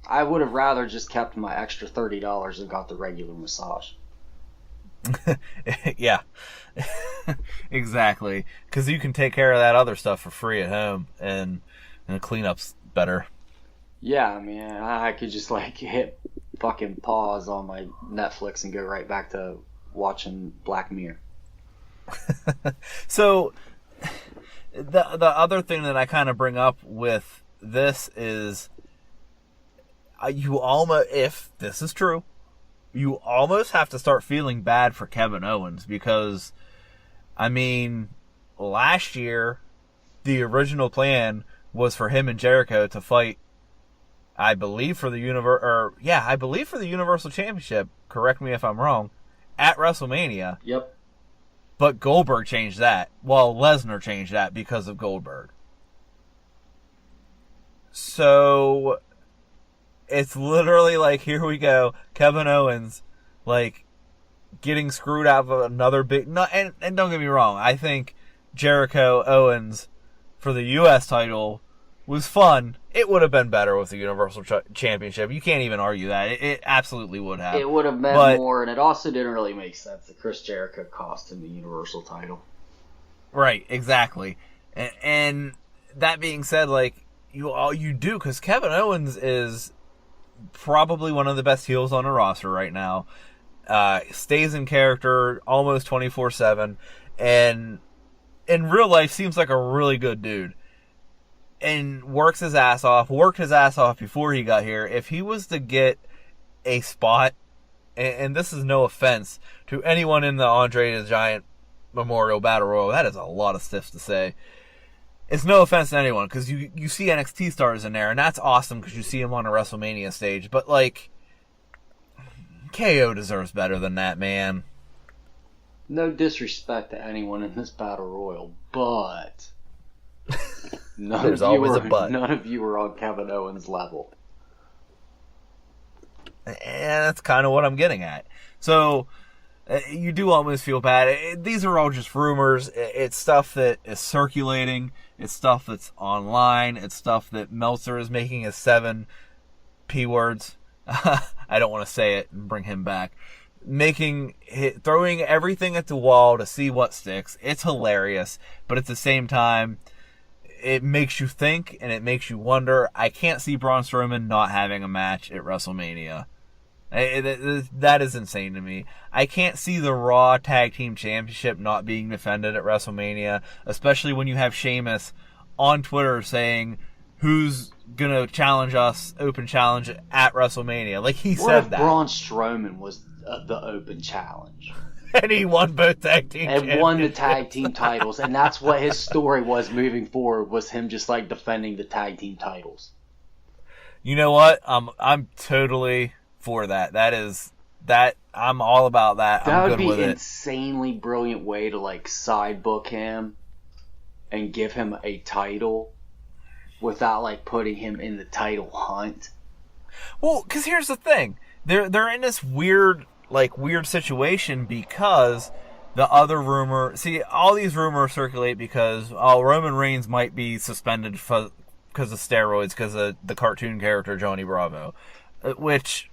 I would have rather just kept my extra $30 and got the regular massage. Yeah, exactly. Because you can take care of that other stuff for free at home, and the cleanup's better. Yeah, I mean, I could just like hit fucking pause on my Netflix and go right back to watching Black Mirror. So, the other thing that I kind of bring up with this is, you almost, if this is true, you almost have to start feeling bad for Kevin Owens, because, I mean, last year, the original plan was for him and Jericho to fight, I believe for the Universal Championship, correct me if I'm wrong, at WrestleMania. Yep. But Goldberg changed that. Well, Lesnar changed that because of Goldberg. So it's literally like, here we go, Kevin Owens, like, getting screwed out of another big... No, and don't get me wrong, I think Jericho Owens for the U.S. title was fun. It would have been better with the Universal Championship. You can't even argue that. It absolutely would have. It would have meant more, and it also didn't really make sense that Chris Jericho cost him the Universal title. Right, exactly. And that being said, like, you do, because Kevin Owens is probably one of the best heels on the roster right now. Stays in character almost 24/7, and in real life seems like a really good dude. And worked his ass off before he got here. If he was to get a spot, and this is no offense to anyone in the Andre the Giant Memorial Battle Royal, that is a lot of stiffs to say. it's no offense to anyone, because you see NXT stars in there, and that's awesome because you see them on a WrestleMania stage. But, like, KO deserves better than that, man. No disrespect to anyone in this battle royal, but none of you were on Kevin Owens' level. And that's kind of what I'm getting at. So, you do almost feel bad. These are all just rumors. It's stuff that is circulating. It's stuff that's online. It's stuff that Meltzer is making as 7 P words. I don't want to say it and bring him back. Throwing everything at the wall to see what sticks. It's hilarious, but at the same time, it makes you think and it makes you wonder. I can't see Braun Strowman not having a match at WrestleMania. That is insane to me. I can't see the Raw Tag Team Championship not being defended at WrestleMania, especially when you have Sheamus on Twitter saying, who's gonna challenge us, open challenge at WrestleMania. Like, he said that. What if Braun Strowman was the open challenge? And he won both tag team and won the tag team titles, and that's what his story was moving forward, was him just like defending the tag team titles. You know what? I'm totally for that. I'm all about that. That I'm would good with be an it. insanely brilliant way to like side book him and give him a title without like putting him in the title hunt. Well, because here's the thing. They're in this weird situation because the other rumor... See, all these rumors circulate because Roman Reigns might be suspended because of steroids, because of the cartoon character Johnny Bravo. Which,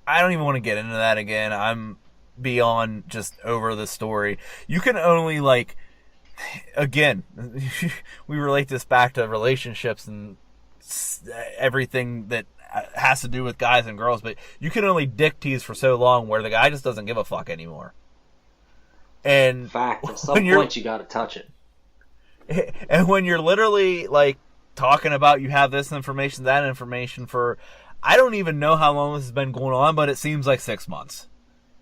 I don't even want to get into that again. I'm beyond just over the story. You can only, like... Again, we relate this back to relationships and everything that has to do with guys and girls, but you can only dick tease for so long where the guy just doesn't give a fuck anymore. And in fact, at some point you gotta touch it. And when you're literally like talking about you have this information, that information for, I don't even know how long this has been going on, but it seems like 6 months.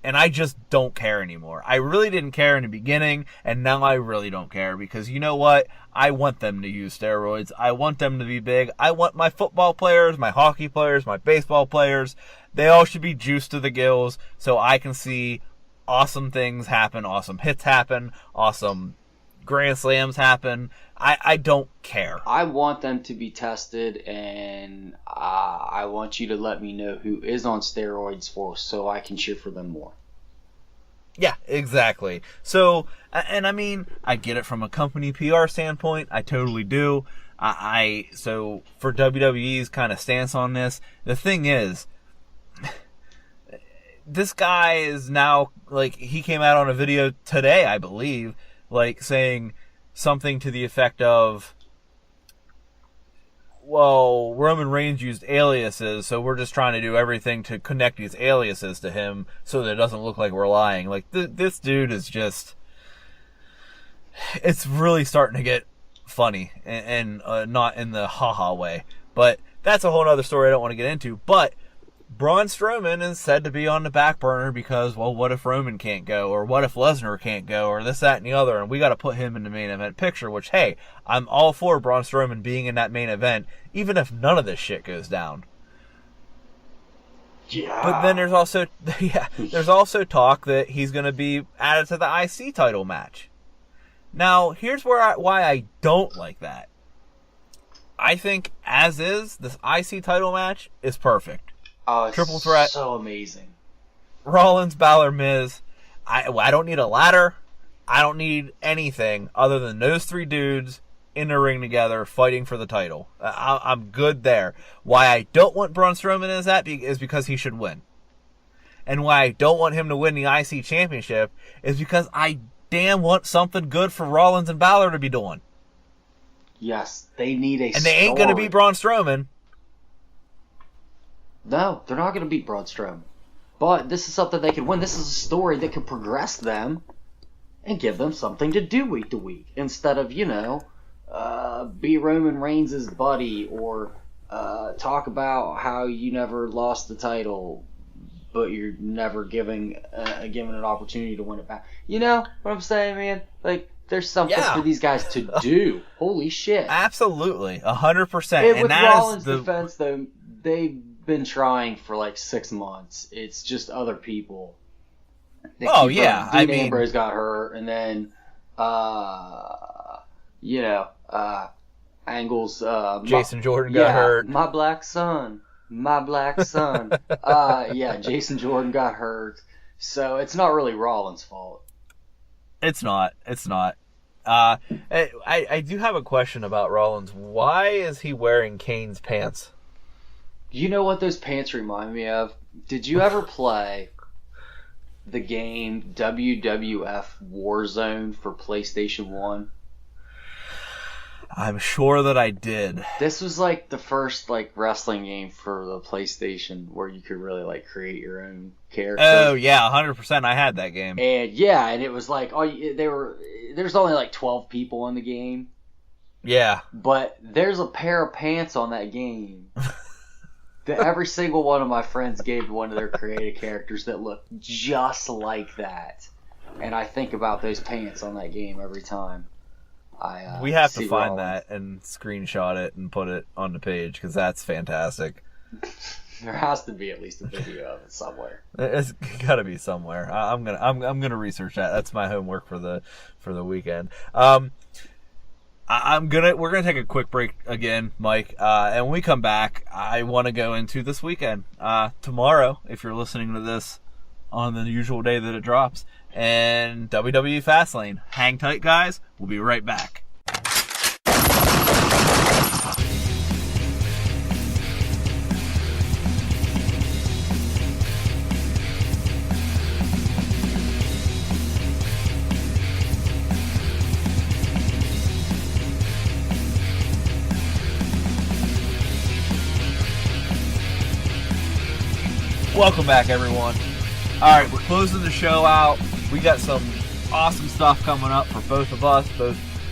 And I just don't care anymore. I really didn't care in the beginning, and now I really don't care, because you know what? I want them to use steroids. I want them to be big. I want my football players, my hockey players, my baseball players, they all should be juiced to the gills so I can see awesome things happen, awesome hits happen, awesome grand slams happen. I don't care. I want them to be tested, and I want you to let me know who is on steroids so I can cheer for them more. Yeah, exactly. So, and I mean, I get it from a company PR standpoint. I totally do. So for WWE's kind of stance on this, the thing is, this guy is now, like, he came out on a video today, I believe, like, saying something to the effect of, well, Roman Reigns used aliases, so we're just trying to do everything to connect these aliases to him so that it doesn't look like we're lying. Like, this dude is just... It's really starting to get funny, and not in the haha way. But that's a whole other story I don't want to get into. But Braun Strowman is said to be on the back burner because, well, what if Roman can't go? Or what if Lesnar can't go? Or this, that, and the other. And we got to put him in the main event picture, which, hey, I'm all for Braun Strowman being in that main event, even if none of this shit goes down. Yeah. But then there's also talk that he's going to be added to the IC title match. Now, here's why I don't like that. I think, as is, this IC title match is perfect. Oh, it's triple threat. So amazing. Rollins, Balor, Miz. I don't need a ladder. I don't need anything other than those 3 dudes in the ring together fighting for the title. I'm good there. Why I don't want Braun Strowman is because he should win. And why I don't want him to win the IC championship is because I damn want something good for Rollins and Balor to be doing. Yes, they need a And they ain't going to beat Braun Strowman. No, they're not going to beat Braun Strowman. But this is something they can win. This is a story that can progress them and give them something to do week to week. Instead of, be Roman Reigns' buddy or talk about how you never lost the title but you're never given an opportunity to win it back. You know what I'm saying, man? Like, there's something for these guys to do. Holy shit! Absolutely, 100%. And with that Rollins' is the defense, though, they've been trying for like 6 months. It's just other people. Dean Ambrose got hurt, and then, Angle's Jason Jordan got hurt. My black son. Jason Jordan got hurt. So it's not really Rollins' fault. It's not. I do have a question about Rollins. Why is he wearing Kane's pants? You know what those pants remind me of? Did you ever play the game WWF Warzone for PlayStation 1? I'm sure that I did. This was like the first like wrestling game for the PlayStation where you could really like create your own character. Oh yeah, 100%. I had that game. And and it was like there's only like 12 people in the game. Yeah. But there's a pair of pants on that game that every single one of my friends gave to one of their creative characters that looked just like that. And I think about those pants on that game every time. We have to find that and screenshot it and put it on the page because that's fantastic. There has to be at least a video of it somewhere. It's got to be somewhere. I'm gonna research that. That's my homework for the weekend. We're gonna take a quick break again, Mike. And when we come back, I want to go into this weekend. Tomorrow, if you're listening to this on the usual day that it drops, and WWE Fastlane. Hang tight, guys. We'll be right back. Welcome back, everyone. All right, we're closing the show out. We got some awesome stuff coming up for both of us,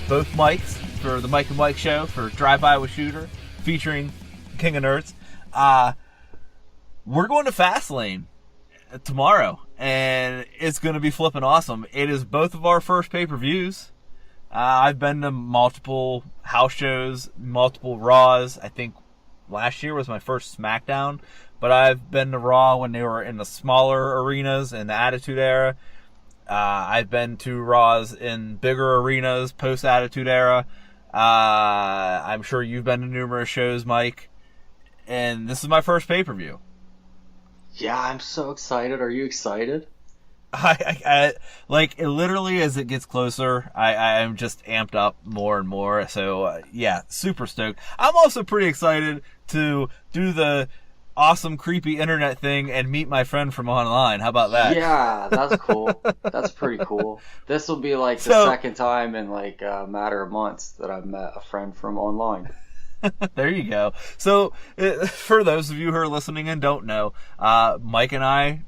both Mikes, for the Mike and Mike show, for Drive By with Shooter, featuring King of Nerds. We're going to Fastlane tomorrow, and it's going to be flipping awesome. It is both of our first pay-per-views. I've been to multiple house shows, multiple Raws. I think last year was my first SmackDown, but I've been to Raw when they were in the smaller arenas in the Attitude Era. I've been to Raws in bigger arenas post-Attitude Era. I'm sure you've been to numerous shows, Mike. And this is my first pay-per-view. Yeah, I'm so excited. Are you excited? I like, literally as it gets closer, I'm just amped up more and more. So, yeah, super stoked. I'm also pretty excited to do the awesome, creepy internet thing and meet my friend from online. How about that? Yeah, that's cool. That's pretty cool. This will be like the second time in like a matter of months that I've met a friend from online. There you go. So, for those of you who are listening and don't know, Mike and I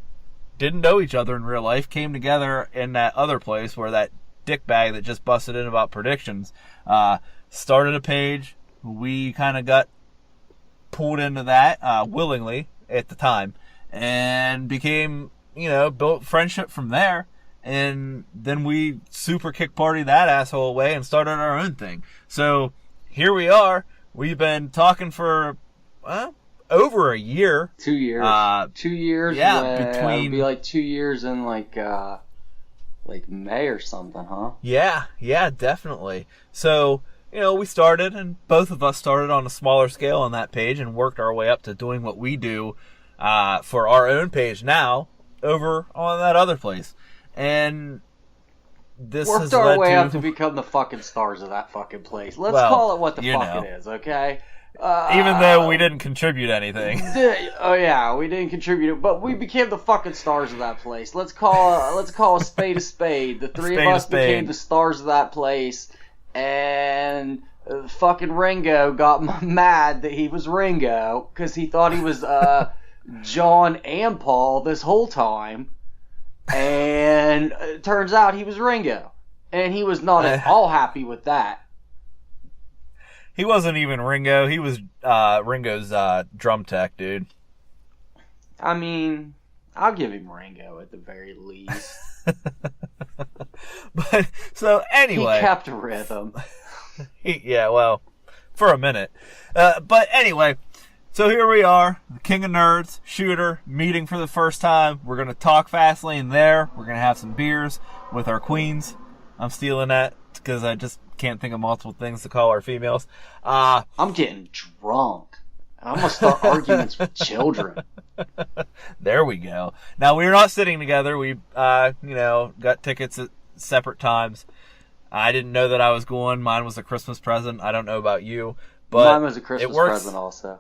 didn't know each other in real life, came together in that other place where that dickbag that just busted in about predictions started a page. We kind of got pulled into that willingly at the time and became, built friendship from there. And then we super kick party that asshole away and started our own thing. So here we are. We've been talking for over a year. 2 years. 2 years. Yeah, it'll be like 2 years in like May or something, huh? Yeah, definitely. So, we started, and both of us started on a smaller scale on that page and worked our way up to doing what we do for our own page now over on that other place. And this worked has our led way to... up to become the fucking stars of that fucking place. Let's call it what the fuck it is, okay? Even though we didn't contribute anything. Oh yeah, we didn't contribute, but we became the fucking stars of that place. Let's call a spade a spade. The three of us became the stars of that place, and fucking Ringo got mad that he was Ringo because he thought he was John and Paul this whole time, and it turns out he was Ringo, and he was not at all happy with that. He wasn't even Ringo. He was Ringo's drum tech, dude. I mean, I'll give him Ringo at the very least. But so anyway, he kept rhythm. Yeah, well, for a minute. But anyway, so here we are, the King of Nerds, Shooter, meeting for the first time. We're going to talk Fastlane there. We're going to have some beers with our queens. I'm stealing that because I just can't think of multiple things to call our females. I'm getting drunk. I'm going to start arguments with children. There we go. Now, we're not sitting together. We, got tickets at separate times. I didn't know that I was going. Mine was a Christmas present. I don't know about you. But mine was a Christmas present also.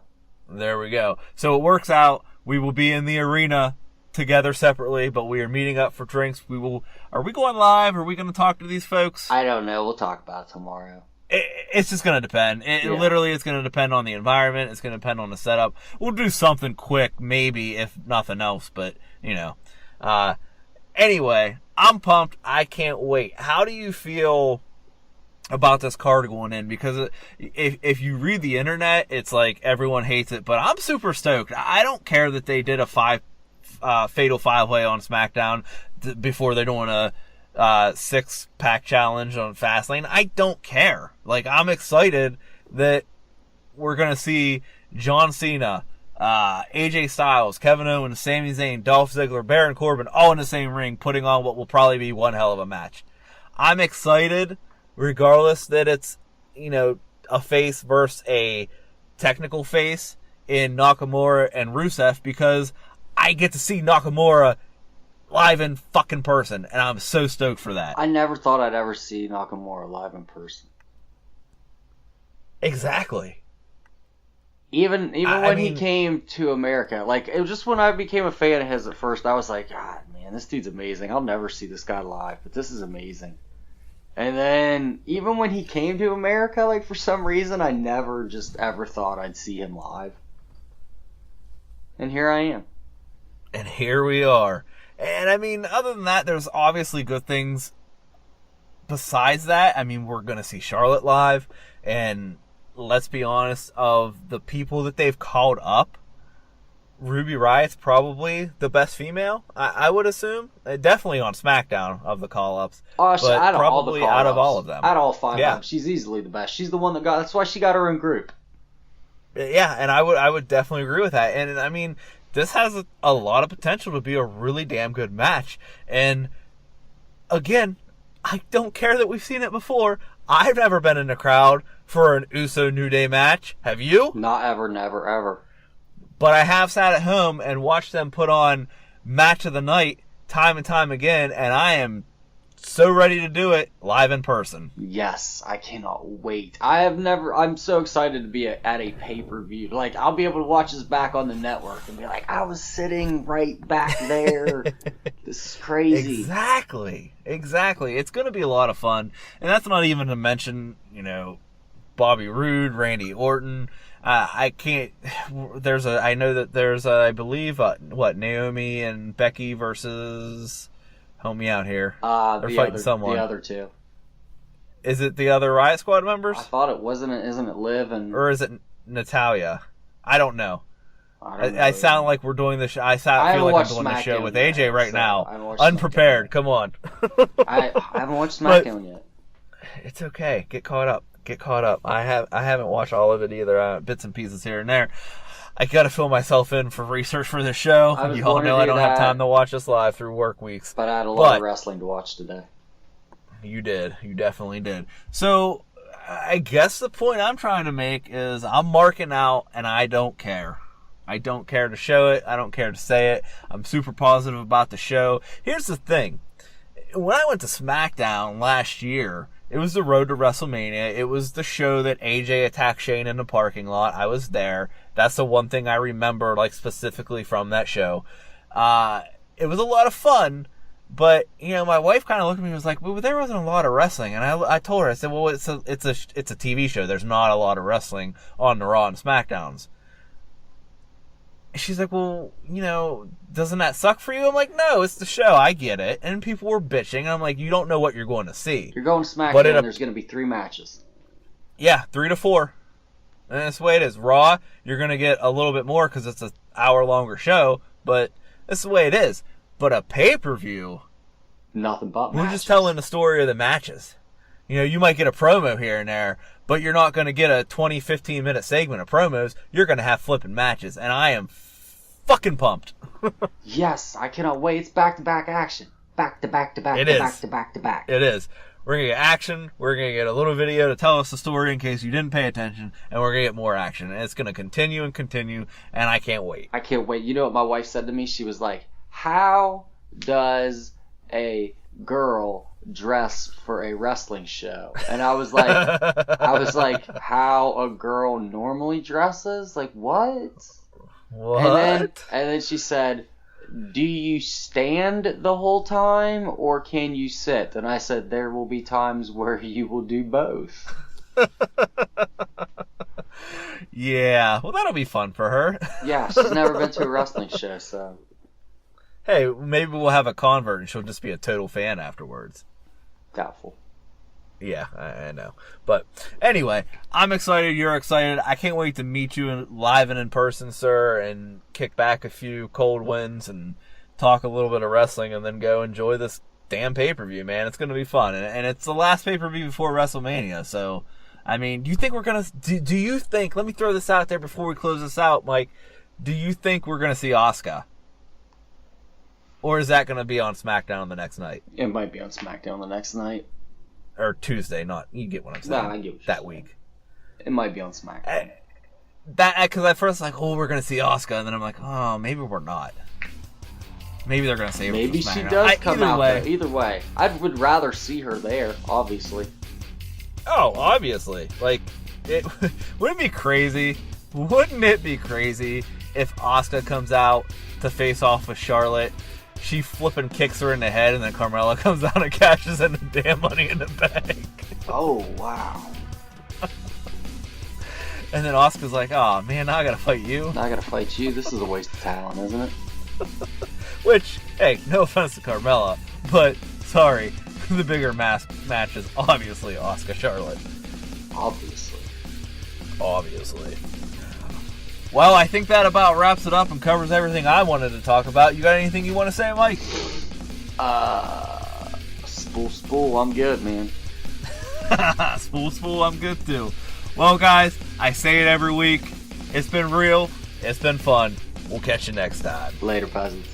There we go. So it works out. We will be in the arena together separately, but we are meeting up for drinks. Are we going live? Are we going to talk to these folks? I don't know. We'll talk about it tomorrow. It's just going to depend. Literally, it's going to depend on the environment. It's going to depend on the setup. We'll do something quick, maybe, if nothing else, but, anyway, I'm pumped. I can't wait. How do you feel about this card going in? Because if you read the internet, it's like everyone hates it, but I'm super stoked. I don't care that they did a fatal 5-way on SmackDown before they're doing a 6-pack challenge on Fastlane. I don't care. Like, I'm excited that we're going to see John Cena, AJ Styles, Kevin Owens, Sami Zayn, Dolph Ziggler, Baron Corbin, all in the same ring, putting on what will probably be one hell of a match. I'm excited, regardless that it's, a face versus a technical face in Nakamura and Rusev, because I get to see Nakamura live in fucking person, and I'm so stoked for that. I never thought I'd ever see Nakamura live in person. Exactly. Even when he came to America, like, it was just when I became a fan of his at first, I was like, God, man, this dude's amazing. I'll never see this guy live, but this is amazing. And then, even when he came to America, like, for some reason, I never just ever thought I'd see him live. And here I am. And here we are. And I mean, other than that, there's obviously good things besides that. I mean, we're going to see Charlotte live, and let's be honest, of the people that they've called up, Ruby Riot's probably the best female, I would assume. Definitely on SmackDown of the call-ups. But out of all the out of all of them. Out of all 5 of them, she's easily the best. She's the one that's why she got her own group. Yeah, and I would definitely agree with that. And I mean, this has a lot of potential to be a really damn good match. And again, I don't care that we've seen it before. I've never been in a crowd for an Uso New Day match. Have you? Not ever, never, ever. But I have sat at home and watched them put on Match of the Night time and time again, and I am so ready to do it live in person. Yes, I cannot wait. I'm so excited to be at a pay-per-view. Like, I'll be able to watch this back on the network and be like, I was sitting right back there. This is crazy. Exactly. It's going to be a lot of fun. And that's not even to mention, Bobby Roode, Randy Orton. I know that there's I believe, Naomi and Becky versus... Help me out here. They're fighting someone. The other two. Is it the other Riot Squad members? I thought it wasn't. Isn't it Liv and? Or is it Natalia? I don't know. I sound like we're doing this. I feel like I'm doing the show with AJ right now. Unprepared. Come on. I haven't watched SmackDown yet. It's okay. Get caught up. I haven't watched all of it either. Bits and pieces here and there. I gotta fill myself in for research for this show. You all know I don't have time to watch this live through work weeks. But I had a lot of wrestling to watch today. You did. You definitely did. So, I guess the point I'm trying to make is I'm marking out and I don't care. I don't care to show it. I don't care to say it. I'm super positive about the show. Here's the thing. When I went to SmackDown last year, it was the road to WrestleMania. It was the show that AJ attacked Shane in the parking lot. I was there. That's the one thing I remember, like, specifically from that show. It was a lot of fun, but, my wife kind of looked at me and was like, well, there wasn't a lot of wrestling. And I told her, I said, well, it's a TV show. There's not a lot of wrestling on the Raw and SmackDowns. She's like, well, doesn't that suck for you? I'm like, no, it's the show. I get it. And people were bitching. And I'm like, you don't know what you're going to see. You're going to SmackDown, and there's going to be 3 matches. Yeah, 3 to 4. And that's the way it is. Raw, you're going to get a little bit more because it's an hour longer show. But That's the way it is. But a pay-per-view, Nothing but we're matches. just telling the story of the matches. You know, you might get a promo here and there, but you're not going to get a 20, 15-minute segment of promos. You're going to have flipping matches, and I am fucking pumped. Yes, I cannot wait. It's back-to-back action. Back-to-back-to-back It to is. back-to-back-to-back. It is. We're going to get action, we're going to get a little video to tell us the story in case you didn't pay attention, and we're going to get more action. And it's going to continue and continue, and I can't wait. I can't wait. You know what my wife said to me? She was like, how does a girl dress for a wrestling show? And I was like, how a girl normally dresses? Like, what? What? And then she said, do you stand the whole time or can you sit? And I said, there will be times where you will do both. Yeah, well, that'll be fun for her. Yeah, she's never been to a wrestling show, so. Hey, maybe we'll have a convert and she'll just be a total fan afterwards. Doubtful. Yeah, I know. But anyway, I'm excited. You're excited. I can't wait to meet you live and in person, sir, and kick back a few cold wins and talk a little bit of wrestling and then go enjoy this damn pay-per-view, man. It's going to be fun. And it's the last pay-per-view before WrestleMania. So, I mean, do you think we're going to... Do you think... Let me throw this out there before we close this out, Mike. Do you think we're going to see Asuka? Or is that going to be on SmackDown the next night? It might be on SmackDown the next night. Or Tuesday, not... You get what I'm saying. No, I get what you're that saying. week. It might be on SmackDown. Because at first, like, oh, we're going to see Asuka. And then I'm like, oh, maybe we're not. Maybe they're going to save her Maybe for she SmackDown. does come either out way. there. Either way. I would rather see her there, obviously. Oh, obviously. Like, wouldn't it be crazy? Wouldn't it be crazy if Asuka comes out to face off with Charlotte? She flipping kicks her in the head, and then Carmella comes out and cashes in the damn Money in the Bank. Oh, wow. And then Asuka's like, oh, man, now I gotta fight you. Now I gotta fight you. This is a waste of talent, isn't it? Which, hey, no offense to Carmella, but, sorry, the bigger match is obviously Asuka Charlotte. Obviously. Well, I think that about wraps it up and covers everything I wanted to talk about. You got anything you want to say, Mike? Spool, I'm good, man. Spool, I'm good too. Well, guys, I say it every week. It's been real. It's been fun. We'll catch you next time. Later, peasants.